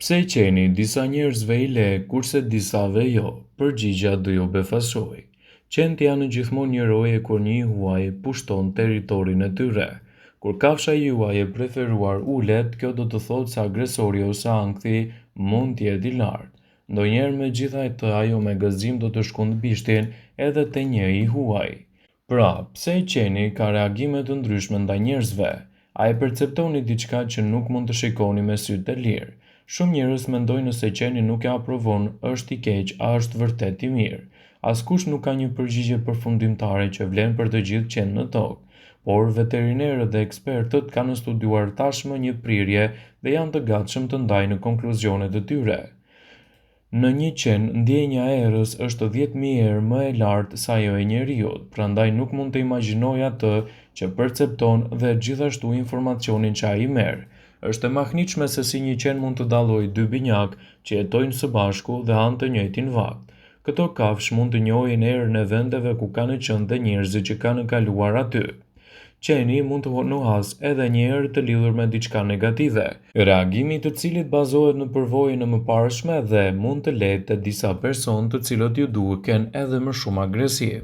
Pse i qeni disa njerëzve i le, kurse disave jo? Përgjigja do ju befasoj. Qenët janë gjithmonë një roje kur një i huaj pushton territorin e tyre. Kur kafsha juaj e preferuar ulet, kjo do të thotë se agresori ose ankthi mund të jetë i lartë. Ndonjëherë megjithatë ajo me gëzim do të shkon bishtin edhe te një i huaj. Pra, pse i qeni ka reagime të ndryshme ndaj njerëzve? A e perceptoni diçka që nuk mund të shikoni me sytë e lirë? Shumë njerëz mendojnë se qeni nuk e aprovon, është i keq, a është vërtet i mirë. Askush nuk ka një përgjigje përfundimtare që vlen për të gjithë qenë në tokë, por veterinerët dhe ekspertët kanë studiuar tashmë një prirje dhe janë të gatshëm të ndajnë konkluzionet e tyre. Në një qen, ndjenja e errës është 10.000 herë më e lartë se ajo e njeriut, prandaj nuk mund të imagjinoj atë që percepton dhe gjithashtu informacionin që ai merr. Është e mahnitshme se si një qen mund të dallojë dy binjak që jetojnë së bashku dhe hanë të njëjtin vakt. Këto kafshë mund të njohin erën e vendeve ku kanë qenë dhe njerëzit që kanë kaluar aty. Qeni mund të nuhas edhe një herë të lidhur me diçka negative, reagimi i të cilit bazohet në përvojën e mëparshme dhe mund të lejë te disa personë të cilët ju duken edhe më shumë agresiv.